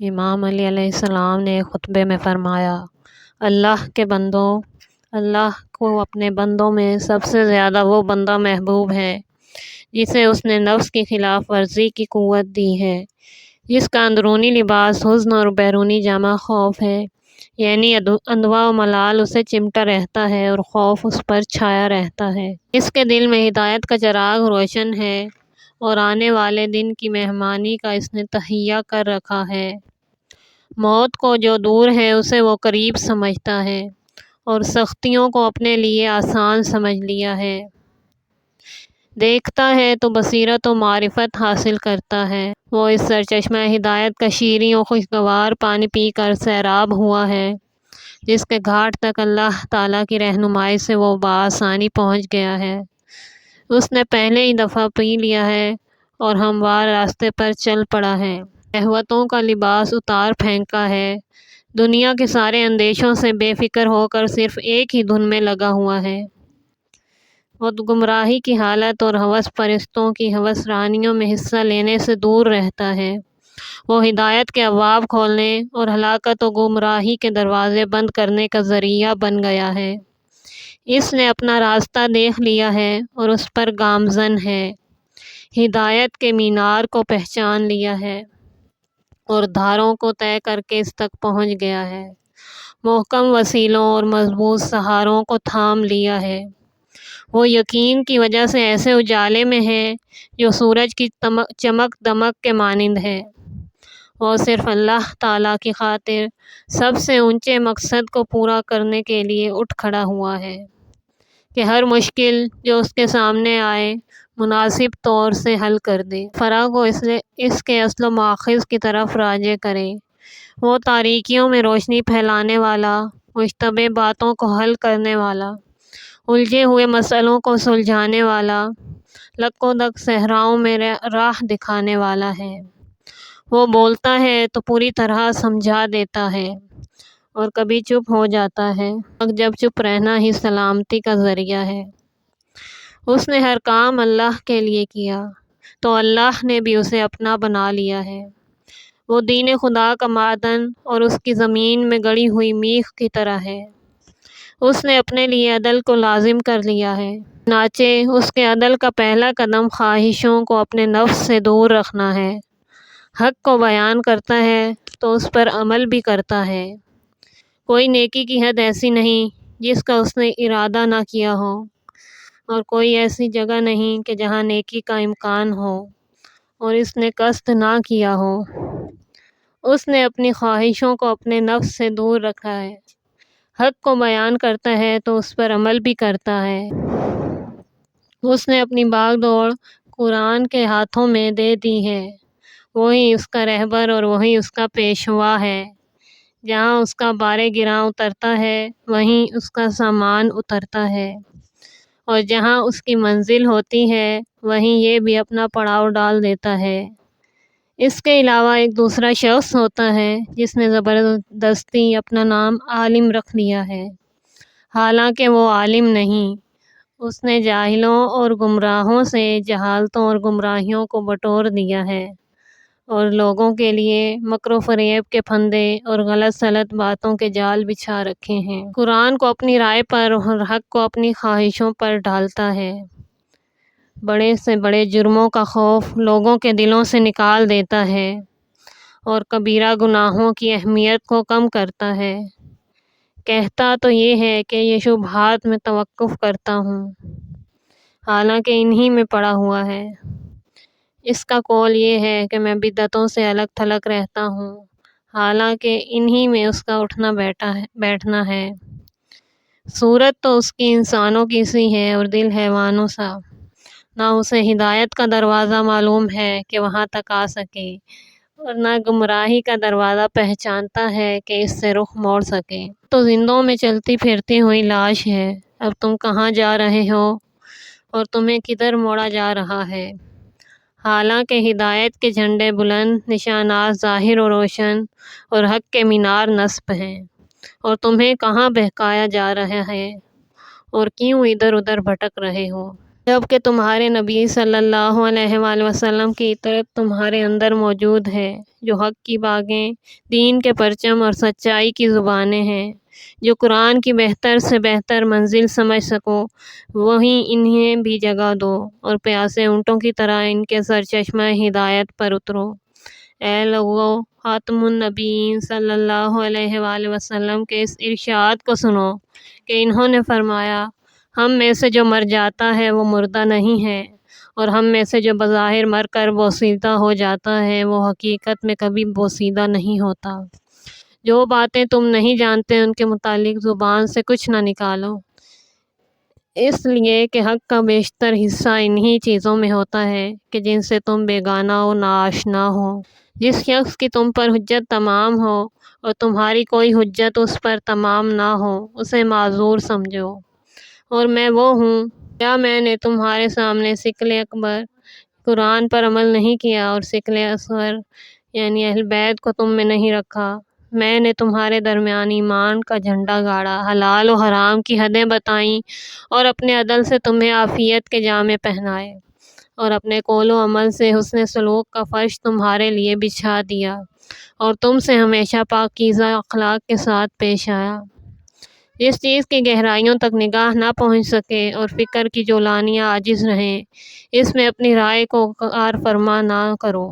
امام علی علیہ السلام نے خطبے میں فرمایا، اللہ کے بندوں، اللہ کو اپنے بندوں میں سب سے زیادہ وہ بندہ محبوب ہے جسے اس نے نفس کی خلاف ورزی کی قوت دی ہے، جس کا اندرونی لباس حزن اور بیرونی جامہ خوف ہے، یعنی اندوہ و ملال اسے چمٹا رہتا ہے اور خوف اس پر چھایا رہتا ہے۔ اس کے دل میں ہدایت کا چراغ روشن ہے اور آنے والے دن کی مہمانی کا اس نے تہیہ کر رکھا ہے۔ موت کو جو دور ہے اسے وہ قریب سمجھتا ہے اور سختیوں کو اپنے لیے آسان سمجھ لیا ہے۔ دیکھتا ہے تو بصیرت و معرفت حاصل کرتا ہے۔ وہ اس سرچشمہ ہدایت کا شیریں و خوشگوار پانی پی کر سیراب ہوا ہے، جس کے گھاٹ تک اللہ تعالیٰ کی رہنمائی سے وہ بآسانی پہنچ گیا ہے۔ اس نے پہلے ہی دفعہ پی لیا ہے اور ہموار راستے پر چل پڑا ہے۔ شہوتوں کا لباس اتار پھینکا ہے، دنیا کے سارے اندیشوں سے بے فکر ہو کر صرف ایک ہی دھن میں لگا ہوا ہے۔ وہ گمراہی کی حالت اور ہوس پرستوں کی ہوس رانیوں میں حصہ لینے سے دور رہتا ہے۔ وہ ہدایت کے ابواب کھولنے اور ہلاکت و گمراہی کے دروازے بند کرنے کا ذریعہ بن گیا ہے۔ اس نے اپنا راستہ دیکھ لیا ہے اور اس پر گامزن ہے، ہدایت کے مینار کو پہچان لیا ہے اور دھاروں کو طے کر کے اس تک پہنچ گیا ہے۔ محکم وسیلوں اور مضبوط سہاروں کو تھام لیا ہے۔ وہ یقین کی وجہ سے ایسے اجالے میں ہے جو سورج کی چمک دمک کے مانند ہے۔ وہ صرف اللہ تعالیٰ کی خاطر سب سے اونچے مقصد کو پورا کرنے کے لیے اٹھ کھڑا ہوا ہے کہ ہر مشکل جو اس کے سامنے آئے مناسب طور سے حل کر دے، فرا کو اس کے اصل و ماخذ کی طرف راجع کرے۔ وہ تاریکیوں میں روشنی پھیلانے والا، مشتبہ باتوں کو حل کرنے والا، الجھے ہوئے مسئلوں کو سلجھانے والا، لک و دک صحراؤں میں راہ دکھانے والا ہے۔ وہ بولتا ہے تو پوری طرح سمجھا دیتا ہے اور کبھی چپ ہو جاتا ہے، جب چپ رہنا ہی سلامتی کا ذریعہ ہے۔ اس نے ہر کام اللہ کے لیے کیا تو اللہ نے بھی اسے اپنا بنا لیا ہے۔ وہ دین خدا کا معدن اور اس کی زمین میں گڑی ہوئی میخ کی طرح ہے۔ اس نے اپنے لیے عدل کو لازم کر لیا ہے، چنانچہ اس کے عدل کا پہلا قدم خواہشوں کو اپنے نفس سے دور رکھنا ہے۔ حق کو بیان کرتا ہے تو اس پر عمل بھی کرتا ہے۔ کوئی نیکی کی حد ایسی نہیں جس کا اس نے ارادہ نہ کیا ہو، اور کوئی ایسی جگہ نہیں کہ جہاں نیکی کا امکان ہو اور اس نے قصد نہ کیا ہو۔ اس نے اپنی خواہشوں کو اپنے نفس سے دور رکھا ہے، حق کو بیان کرتا ہے تو اس پر عمل بھی کرتا ہے۔ اس نے اپنی باغ دوڑ قرآن کے ہاتھوں میں دے دی ہے، وہی اس کا رہبر اور وہی اس کا پیشوا ہے۔ جہاں اس کا بار گراں اترتا ہے وہیں اس کا سامان اترتا ہے، اور جہاں اس کی منزل ہوتی ہے وہیں یہ بھی اپنا پڑاؤ ڈال دیتا ہے۔ اس کے علاوہ ایک دوسرا شخص ہوتا ہے جس نے زبردستی اپنا نام عالم رکھ لیا ہے، حالانکہ وہ عالم نہیں۔ اس نے جاہلوں اور گمراہوں سے جہالتوں اور گمراہیوں کو بٹور دیا ہے اور لوگوں کے لیے مکر و فریب کے پھندے اور غلط سلط باتوں کے جال بچھا رکھے ہیں۔ قرآن کو اپنی رائے پر اور حق کو اپنی خواہشوں پر ڈھالتا ہے۔ بڑے سے بڑے جرموں کا خوف لوگوں کے دلوں سے نکال دیتا ہے اور کبیرہ گناہوں کی اہمیت کو کم کرتا ہے۔ کہتا تو یہ ہے کہ یہ شبہات میں توقف کرتا ہوں، حالانکہ انہی میں پڑا ہوا ہے۔ اس کا قول یہ ہے کہ میں بدعتوں سے الگ تھلگ رہتا ہوں، حالانکہ انہی میں اس کا اٹھنا بیٹھنا ہے۔ صورت تو اس کی انسانوں کی سی ہے اور دل حیوانوں سا۔ نہ اسے ہدایت کا دروازہ معلوم ہے کہ وہاں تک آ سکے، اور نہ گمراہی کا دروازہ پہچانتا ہے کہ اس سے رخ موڑ سکے۔ تو زندوں میں چلتی پھرتی ہوئی لاش ہے، اب تم کہاں جا رہے ہو اور تمہیں کدھر موڑا جا رہا ہے؟ حالانکہ ہدایت کے جھنڈے بلند، نشانات ظاہر و روشن اور حق کے مینار نصب ہیں، اور تمہیں کہاں بہکایا جا رہا ہے اور کیوں ادھر ادھر بھٹک رہے ہو؟ جبکہ تمہارے نبی صلی اللہ علیہ وآلہ وسلم کی اطاعت تمہارے اندر موجود ہے، جو حق کی باغیں، دین کے پرچم اور سچائی کی زبانیں ہیں، جو قرآن کی بہتر سے بہتر منزل سمجھ سکو وہیں انہیں بھی جگہ دو، اور پیاسے اونٹوں کی طرح ان کے سرچشمہ ہدایت پر اترو۔ اے لوگو، خاتم النبیین صلی اللہ علیہ وآلہ وسلم کے اس ارشاد کو سنو کہ انہوں نے فرمایا، ہم میں سے جو مر جاتا ہے وہ مردہ نہیں ہے، اور ہم میں سے جو بظاہر مر کر بوسیدہ ہو جاتا ہے وہ حقیقت میں کبھی بوسیدہ نہیں ہوتا۔ جو باتیں تم نہیں جانتے ان کے متعلق زبان سے کچھ نہ نکالو، اس لیے کہ حق کا بیشتر حصہ انہی چیزوں میں ہوتا ہے کہ جن سے تم بیگانہ و ناآشنا ہو۔ جس شخص کی تم پر حجت تمام ہو اور تمہاری کوئی حجت اس پر تمام نہ ہو اسے معذور سمجھو، اور میں وہ ہوں۔ کیا میں نے تمہارے سامنے ثقل اکبر قرآن پر عمل نہیں کیا اور ثقل اصغر یعنی اہل بیت کو تم میں نہیں رکھا؟ میں نے تمہارے درمیان ایمان کا جھنڈا گاڑا، حلال و حرام کی حدیں بتائیں، اور اپنے عدل سے تمہیں عافیت کے جامے پہنائے، اور اپنے قول و عمل سے حسن سلوک کا فرش تمہارے لیے بچھا دیا، اور تم سے ہمیشہ پاکیزہ اخلاق کے ساتھ پیش آیا۔ جس چیز کی گہرائیوں تک نگاہ نہ پہنچ سکے اور فکر کی جولانیاں عاجز رہیں، اس میں اپنی رائے کو کار فرما نہ کرو۔